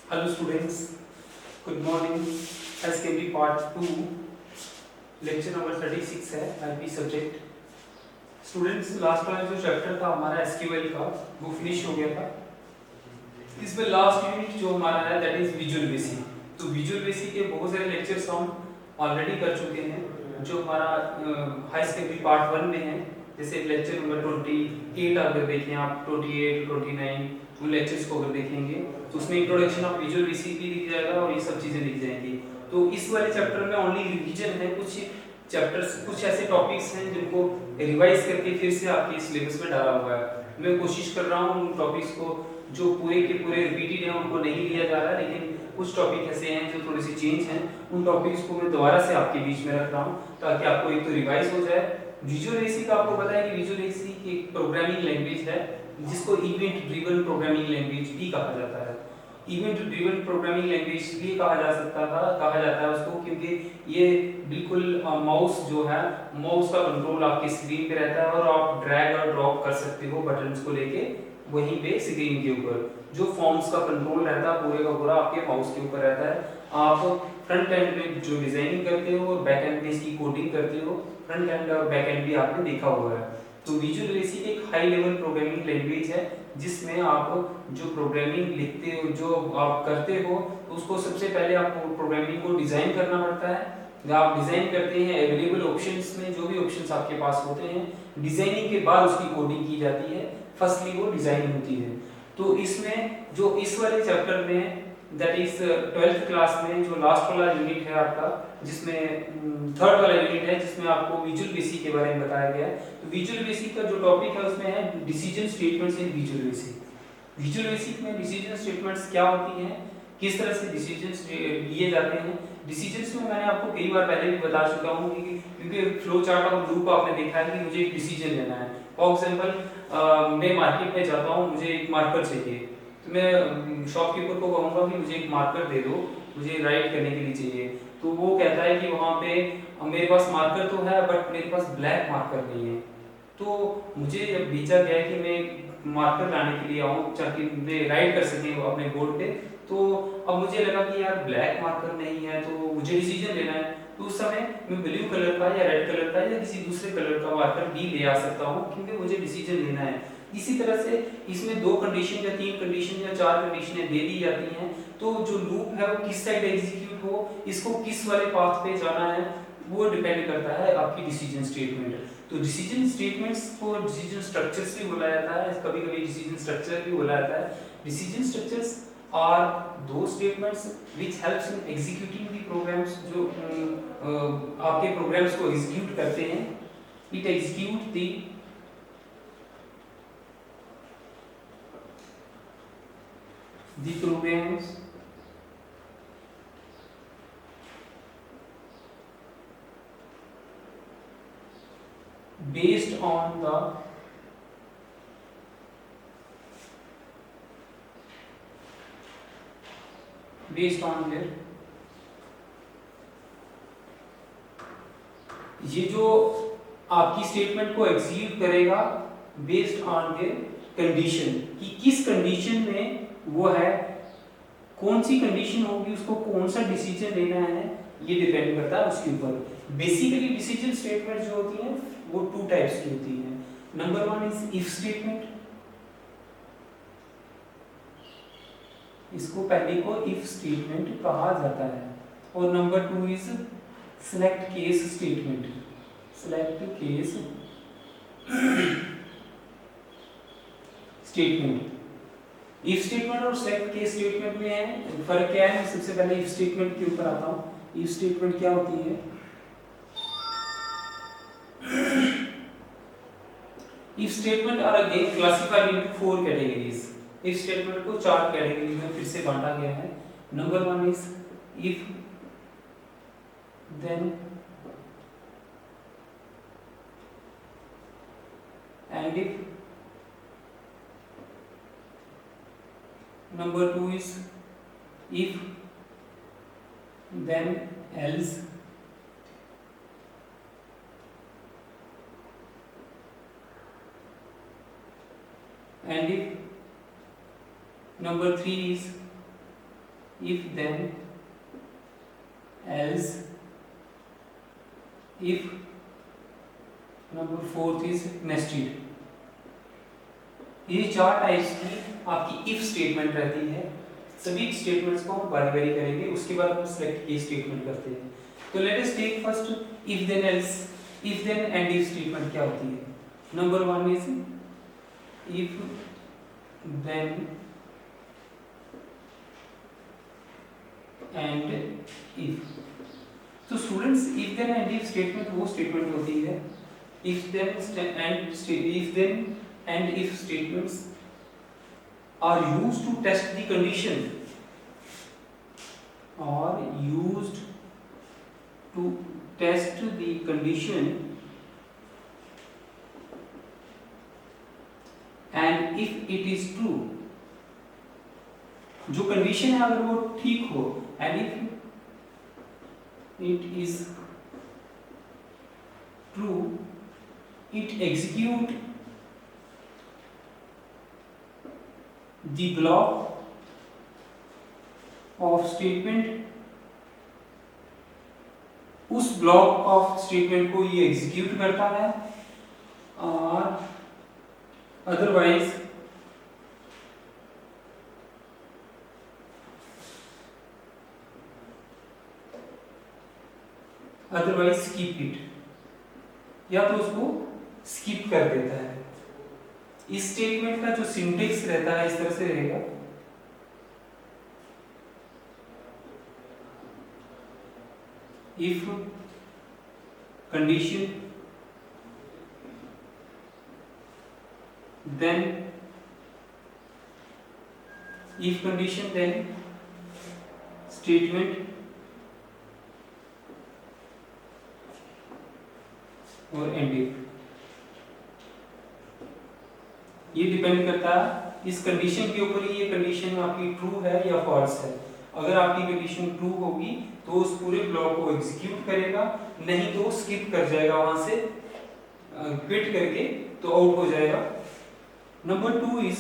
Hello students, good morning. As can be part 2, lecture number 36 है IP subject. Students last वाला जो chapter था हमारा एसक्यूएल का वो फिनिश हो गया था. इसमें लास्ट यूनिट जो हमारा है दैट इज विजुअल बेसिक. तो विजुअल बेसिक के बहुत सारे लेक्चर्स हम ऑलरेडी कर चुके हैं जो हमारा हाई सेकेंडरी पार्ट 1 में है. जैसे लेक्चर नंबर 28 अगर देखें आप 28, 29 उन लेक्चर्स को अगर देखेंगे तो उसमें इंट्रोडक्शन ऑफ विजुअल बेसिक भी दिख जाएगा और ये सब चीज़ें दिख जाएंगी. तो इस वाले चैप्टर में ओनली रिवीजन है. कुछ चैप्टर्स कुछ ऐसे टॉपिक्स हैं जिनको रिवाइज करके फिर से आपके सिलेबस में डाला हुआ है. मैं कोशिश कर रहा हूँ उन टॉपिक्स को जो पूरे के पूरे रिपीटेड हैं उनको नहीं लिया जा रहा है, लेकिन कुछ टॉपिक ऐसे हैं जो थोड़े से चेंज हैं. उन टॉपिक्स को मैं दोबारा से आपके बीच में रख रहा हूँ ताकि आपको एक तो रिवाइज हो जाए. विजुअल बेसिक आपको पता है कि विजुअल बेसिक एक प्रोग्रामिंग लैंग्वेज है जिसको इवेंट ड्रिवन प्रोग्रामिंग लैंग्वेज भी कहा जाता है. इवेंट ड्रिवन प्रोग्रामिंग लैंग्वेज इसलिए कहा जाता है उसको क्योंकि ये बिल्कुल माउस जो है माउस का कंट्रोल आपकी स्क्रीन पे रहता है और आप ड्रैग और ड्रॉप कर सकते हो बटन्स को लेके वहीं पे स्क्रीन के ऊपर. जो फॉर्म्स का कंट्रोल रहता है पूरे का पूरा आपके माउस के ऊपर रहता है. आप फ्रंट एंड में जो डिजाइनिंग करते हो और बैक एंड में इसकी कोडिंग करते हो. फ्रंट एंड और बैक एंड भी आपने देखा हुआ है. तो विजुअल बेसिक एक हाई लेवल प्रोग्रामिंग लैंग्वेज है जिसमें आप जो प्रोग्रामिंग लिखते हो जो आप करते हो उसको सबसे पहले आपको प्रोग्रामिंग को डिजाइन करना पड़ता है. जब आप डिजाइन करते हैं अवेलेबल ऑप्शंस में जो भी ऑप्शंस आपके पास होते हैं डिजाइनिंग के बाद उसकी कोडिंग की जाती है. फर्स्टली वो डिजाइन होती है. तो इसमें जो इस वाले चैप्टर में दैट इज 12th क्लास में जो लास्ट वाला यूनिट है आपका जिसमें थर्ड वाला यूनिट है जिसमें आपको विजुअल बेसिक के बारे में बताया गया है. तो विजुअल बेसिक का जो टॉपिक है उसमें है decision statements in visual basic. Visual basic में डिसीजन स्टेटमेंट्स क्या होती हैं, किस तरह से डिसीजंस लिए जाते हैं. डिसीजंस में मैंने आपको कई बार पहले भी बता चुका हूँ कि क्योंकि फ्लो चार्ट और लूप आपने देखा है कि मुझे एक डिसीजन लेना है. फॉर एग्जांपल मैं मार्केट में जाता हूँ, मुझे एक मार्कर चाहिए तो मैं शॉपकीपर को कहूँगा कि मुझे एक मार्कर दे दो, मुझे राइट करने के लिए चाहिए. तो वो कहता है कि वहाँ पे मेरे पास मार्कर तो है बट मेरे पास ब्लैक मार्कर नहीं है. तो मुझे जब भेजा गया कि मैं मार्कर लाने के लिए आऊँ ताकि मैं राइट कर सकें अपने बोर्ड पे. तो अब मुझे लगा कि यार ब्लैक मार्कर नहीं है तो मुझे डिसीजन लेना है. तो उस समय मैं ब्लू कलर का या रेड कलर का या किसी दूसरे कलर का मार्कर भी ले आ सकता हूँ क्योंकि मुझे डिसीजन लेना है. इसी तरह से इसमें 2 कंडीशन या 3 कंडीशन या 4 कंडीशनें दे दी जाती हैं. तो जो लूप है वो किस साइड एग्जीक्यूट हो, इसको किस वाले पाथ पे जाना है वो डिपेंड करता है आपकी डिसीजन स्टेटमेंट. तो डिसीजन स्टेटमेंट्स को डिसीजन स्ट्रक्चर्स भी बोला जाता है, कभी कभी डिसीजन स्ट्रक्चर भी बोला जाता है. Decision structures are the statements which helps in executing the programs. जो आपके प्रोग्राम्स को एग्जीक्यूट करते हैं. It execute the programs based on the their ये जो आपकी स्टेटमेंट को एग्जीक्यूट करेगा बेस्ड ऑन देयर कंडीशन कि किस कंडीशन में वो है, कौन सी कंडीशन होगी उसको कौन सा डिसीजन लेना है ये डिपेंड करता है उसके ऊपर. बेसिकली डिसीजन स्टेटमेंट जो होती हैं वो 2 टाइप्स की होती हैं. नंबर 1 इज इफ स्टेटमेंट, इसको पहले को इफ स्टेटमेंट कहा जाता है. और number 2 is select case statement. Select case statement. If statement और सेलेक्ट केस स्टेटमेंट में है फर्क क्या है. सबसे पहले इफ स्टेटमेंट के ऊपर आता हूं. इफ स्टेटमेंट क्या होती है. If statement are again classified into 4 categories. If statement को 4 कैटेगरीज में फिर से बांटा गया है. Number 1 is if then end if. Number 2 is if then else. And if. Number 3 is if then else if, number 4 is nested. ये 4 types की आपकी इफ स्टेटमेंट रहती है। सभी स्टेटमेंट्स को हम बारी बारी करेंगे, उसके बाद हम सिलेक्ट केस स्टेटमेंट करते हैं। तो let us take first if then else. If then end if statement क्या होती है? Number 1 is if then end if. तो students if then end if statement वो स्टेटमेंट होती है, if then and if statements are used to test the condition and if it is true, जो condition है अगर वो ठीक हो, and if it is true, it execute the block of statement, उस ब्लॉक ऑफ स्टेटमेंट को ये execute करता है, और अदरवाइज स्किप इट, या तो उसको स्किप कर देता है। इस स्टेटमेंट का जो सिंटेक्स रहता है इस तरह से रहेगा, इफ कंडीशन देन स्टेटमेंट और एंड इफ। ये डिपेंड करता है इस कंडीशन के ऊपर, ये कंडीशन आपकी ट्रू है या फॉल्स है। अगर आपकी कंडीशन ट्रू होगी तो उस पूरे ब्लॉक को एग्जीक्यूट करेगा, नहीं तो स्किप कर जाएगा, वहां से क्विट करके तो आउट हो जाएगा। Number 2 is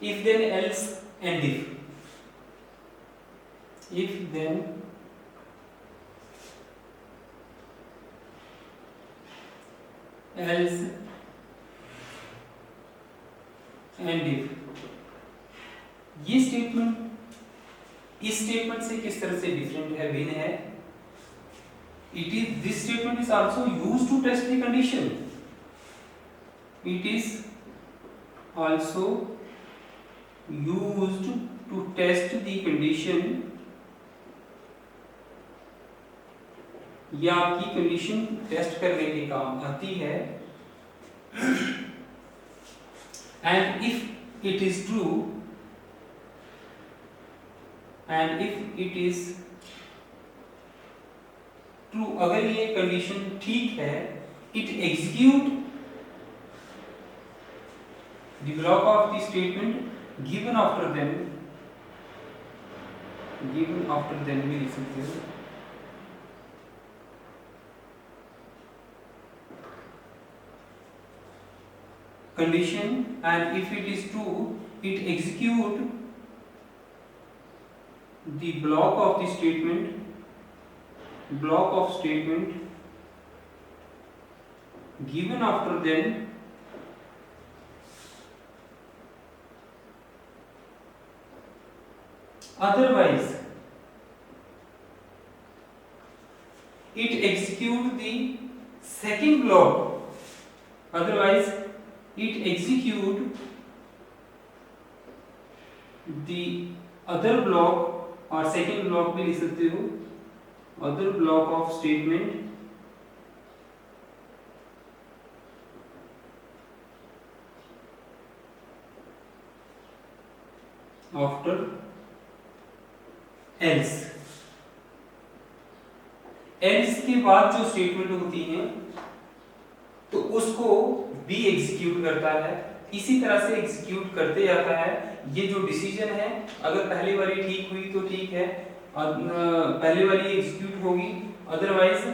if then else end if. If then else end if, ये स्टेटमेंट इस स्टेटमेंट से किस तरह से डिफरेंट है, भिन्न है? It is this statement is also used to test the condition. It is also used to test the condition, या आपकी कंडीशन टेस्ट करने के काम आती है। And if it is true, अगर ये कंडीशन ठीक है, it execute the block of the statement given after then we लिख सकते हैं condition, and if it is true, it execute the block of statement given after then otherwise it execute the second block, otherwise it execute the other block, और second block भी लिख सकते हो, other block of statement after else। else के बाद जो statement होती है तो उसको भी एग्जीक्यूट करता है, इसी तरह से एग्जीक्यूट करते जाता है। ये जो डिसीजन है, अगर पहली वाली ठीक हुई तो ठीक है, पहली वाली एग्जीक्यूट होगी, अदरवाइज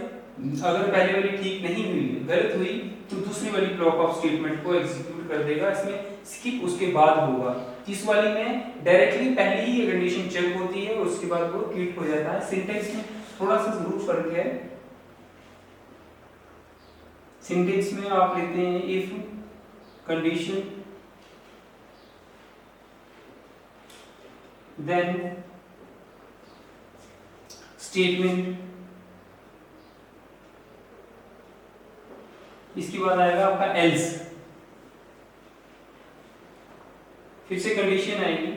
अगर पहली वाली ठीक नहीं हुई, गलत हुई, तो दूसरी वाली ब्लॉक ऑफ स्टेटमेंट को एग्जीक्यूट कर देगा। इसमें स्किप उसके बाद होगा। इस वाली में डायरेक्टली पहले ही ये कंडीशन चेक होती है, उसके बाद वो ट्वीट हो जाता है। सिंटेक्स में थोड़ा सा जरूर फर्क है। सिंटेक्स में आप लेते हैं इफ कंडीशन देन स्टेटमेंट, इसके बाद आएगा आपका एल्स, फिर से कंडीशन आएगी,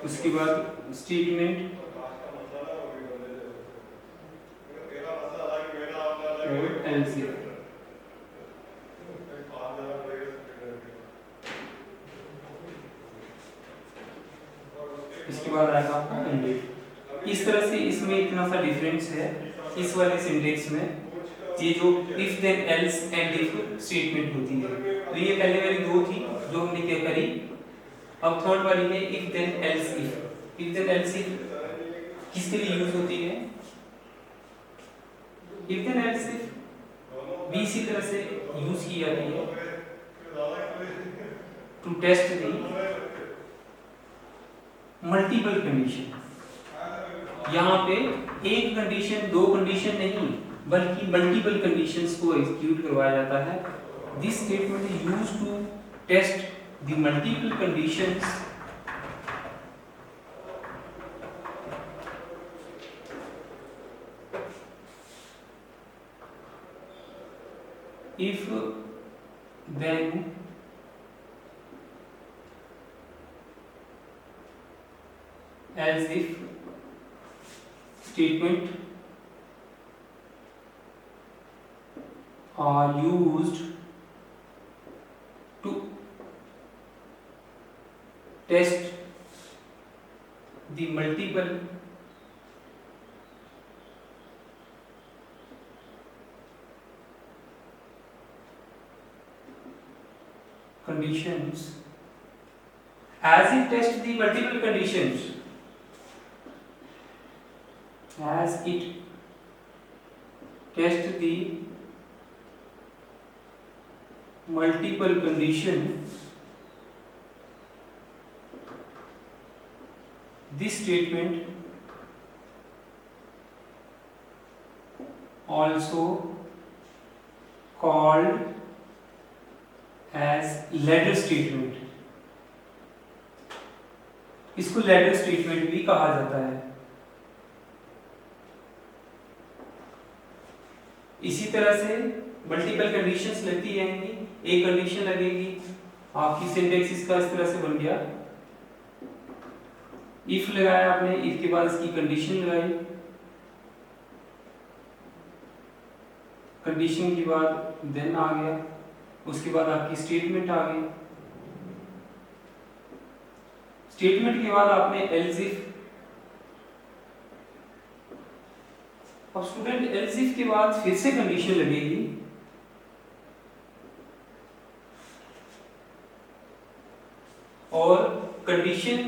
उसके बाद स्टेटमेंट और एल्स। इसके बाद आएगा आपका एंडेड। इस तरह से इसमें इतना सा डिफरेंस है इस वाले सिंटेक्स में। ये जो if then else end if statement होती है, तो ये पहले वाली दो थी जो हमने क्या करी। अब थर्ड वाली है if then else if. If then else if किसके लिए यूज होती है? इफ देन एल्स इफ भी इसी तरह से यूज की जाती है to test the multiple condition. यहाँ पे एक कंडीशन, दो कंडीशन नहीं, बल्कि मल्टीपल कंडीशंस को एग्जीक्यूट करवाया जाता है। This statement is used to test the multiple conditions if then as if statement are used to test the multiple conditions, as it tests the multiple conditions, as it tests the multiple condition, this statement also called as ladder statement। इसको ladder statement भी कहा जाता है। इसी तरह से multiple conditions लगती रहेंगी, एक कंडीशन लगेगी। आपकी सिंटेक्स इसका इस तरह से बन गया, इफ लगाया आपने, इफ के बाद इसकी कंडीशन लगाई, कंडीशन के बाद देन आ गया, उसके बाद आपकी स्टेटमेंट आ गई, स्टेटमेंट के बाद आपने एल्स इफ। अब स्टूडेंट एल्स इफ के बाद फिर से कंडीशन लगेगी, और कंडीशन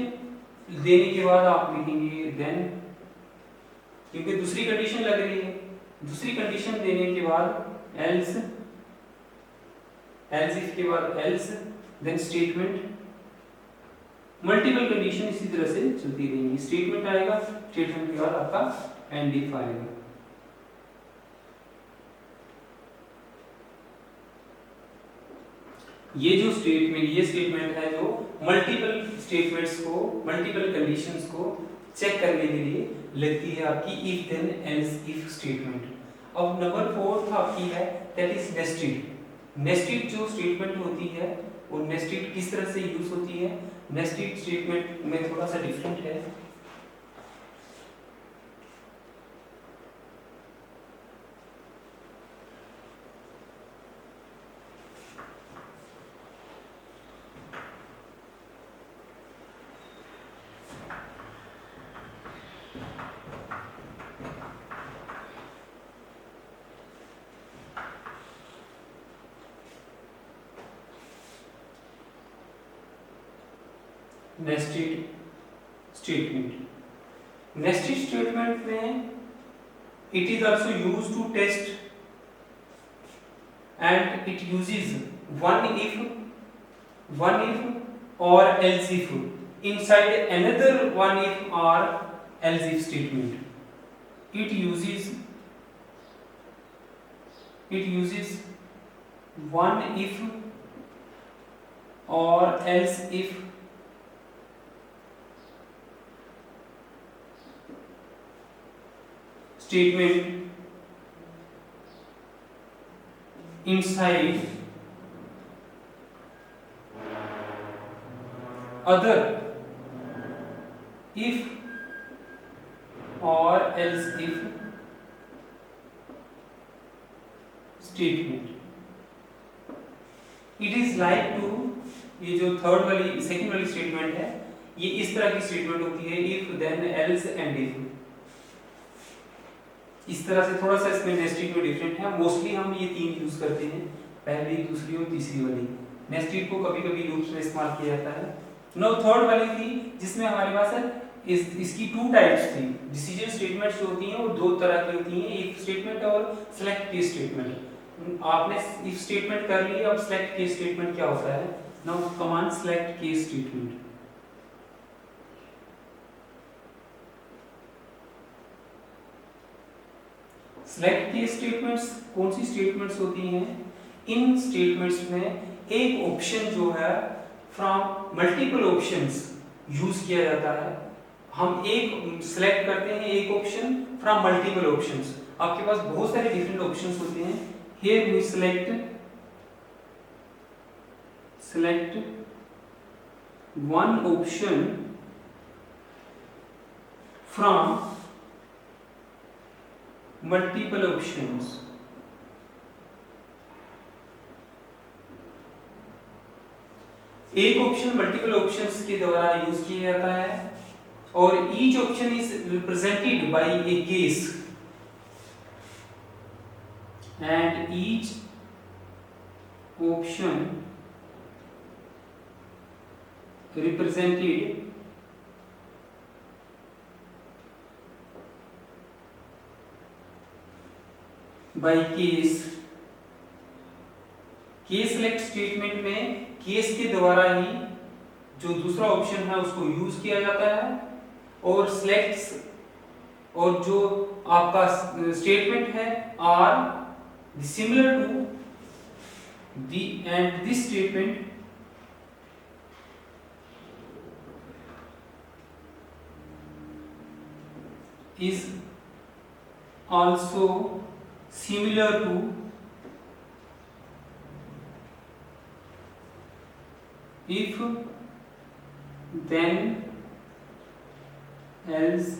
देने के बाद आप लिखेंगे देन, क्योंकि दूसरी कंडीशन लग रही है। दूसरी कंडीशन देने के बाद एल्स, एल्स इफ के बाद else, then statement, multiple condition इसी तरह से चलती रहेंगी। स्टेटमेंट आएगा, स्टेटमेंट के बाद आपका एंड इफ आएगा। ये जो स्टेटमेंट, ये स्टेटमेंट है जो मल्टीपल स्टेटमेंट्स को, मल्टीपल कंडीशंस को चेक करने के लिए लगती है आपकी if then else if statement. अब नंबर 4 आपकी है दैट इज नेस्टेड। नेस्टेड जो स्टेटमेंट होती है वो नेस्टेड किस तरह से यूज होती है? नेस्टेड स्टेटमेंट में थोड़ा सा डिफरेंट है। नेस्टेड स्टेटमेंट नेस्टेड स्टेटमेंट में it is also used to test and it uses one if or else if inside another one if or else if statement. It uses one if or else if statement inside other if or else if statement. It is like to, ये जो third वाली second वाली statement है ये इस तरह की statement होती है if then else and if, इस तरह से थोड़ा सा इसमें नेस्टेड में डिफरेंट है। मोस्टली हम ये तीन यूज करते हैं, पहली, दूसरी और तीसरी वाली। नेस्टेड को कभी कभी लूप्स में इस्तेमाल किया जाता है। नो थर्ड वाली थी जिसमें हमारे पास है इसकी टू टाइप्स थी। डिसीजन स्टेटमेंट्स जो होती हैं वो दो तरह की होती हैं, इफ स्टेटमेंट और सेलेक्ट केस स्टेटमेंट। आपने इफ स्टेटमेंट कर ली, अब सेलेक्ट केस स्टेटमेंट क्या होता है? Now command select case statement. Select case statements कौन सी स्टेटमेंट्स होती हैं? इन स्टेटमेंट्स में एक ऑप्शन जो है फ्रॉम मल्टीपल ऑप्शंस यूज किया जाता है। हम एक सिलेक्ट करते हैं एक ऑप्शन फ्रॉम मल्टीपल ऑप्शंस। आपके पास बहुत सारे डिफरेंट ऑप्शंस होते हैं। Here we select one option from multiple options. एक ऑप्शन मल्टीपल ऑप्शंस के द्वारा यूज किया जाता है और each option is represented by a case and each option represented by case। Case select statement में केस के द्वारा ही जो दूसरा ऑप्शन है उसको यूज किया जाता है और सिलेक्ट्स और जो आपका स्टेटमेंट है are similar to the and this statement is also similar to if then else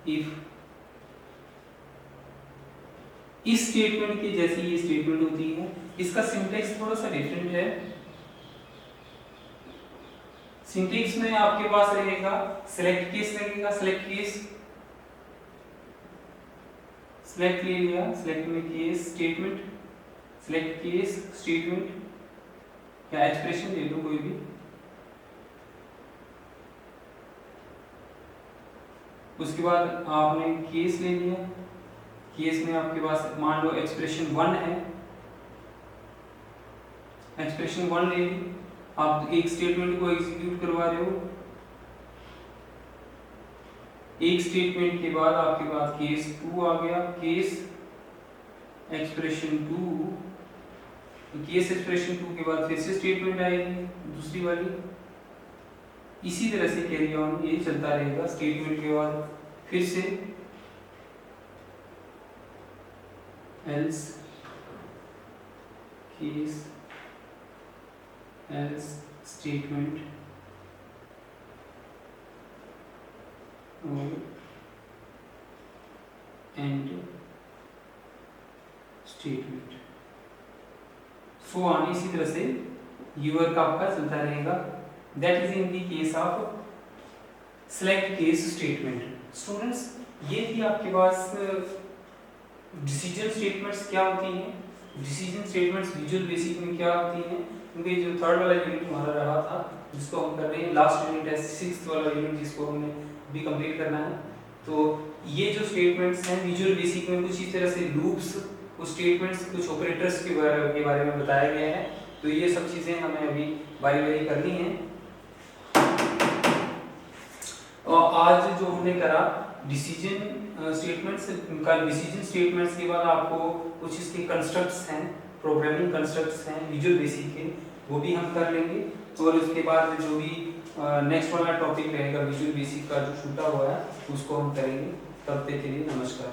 if। इस स्टेटमेंट की जैसी ये स्टेटमेंट होती है, इसका सिंटेक्स थोड़ा सा डिफरेंट है। सिंटेक्स में आपके पास रहेगा सेलेक्ट केस लगेगा, सेलेक्ट केस सेलेक्ट ले लिया, सेलेक्ट में case statement, select case statement या एक्सप्रेशन ले लो कोई भी। उसके बाद आपने केस ले लिया, केस में आपके पास मान लो एक्सप्रेशन 1 है, एक्सप्रेशन 1 ले ली, आप एक स्टेटमेंट को एग्जीक्यूट करवा रहे हो। एक स्टेटमेंट के बाद आपके पास केस 2 आ गया, केस एक्सप्रेशन 2, केस एक्सप्रेशन 2 के बाद फिर से स्टेटमेंट आएगी दूसरी वाली। इसी तरह से कैरी ऑन ये चलता रहेगा। स्टेटमेंट के बाद फिर से एल्स केस else statement और end statement सो ऑन। इसी तरह से यूर का आपका चलता रहेगा। That is in the case of select case statement. Students ये थी आपके पास डिसीजन स्टेटमेंट्स क्या होती हैं, डिसीजन स्टेटमेंट्स विजुअल बेसिक में क्या होती हैं। क्योंकि जो थर्ड वाला यूनिट हमारा रहा था जिसको हम कर रहे हैं लास्ट यूनिट है, 6th वाला यूनिट जिसको हमने भी कंप्लीट करना है। तो ये जो स्टेटमेंट्स हैं विजुअल बेसिक में कुछ इस तरह से लूप्स, कुछ स्टेटमेंट्स, कुछ ऑपरेटर्स के बारे में बताया गया है। तो ये सब चीज़ें हमें अभी बारी बारी करनी है। और आज जो हमने करा डिसीजन स्टेटमेंट्स का, डिसीजन स्टेटमेंट्स के बाद आपको कुछ इसके कंस्ट्रक्ट्स हैं, प्रोग्रामिंग कंस्ट्रक्ट्स हैं विजुअल बेसिक के, वो भी हम कर लेंगे। और उसके बाद जो भी नेक्स्ट वाला टॉपिक रहेगा विजुअल बेसिक का जो छूटा हुआ है उसको हम करेंगे। तब तक के लिए नमस्कार।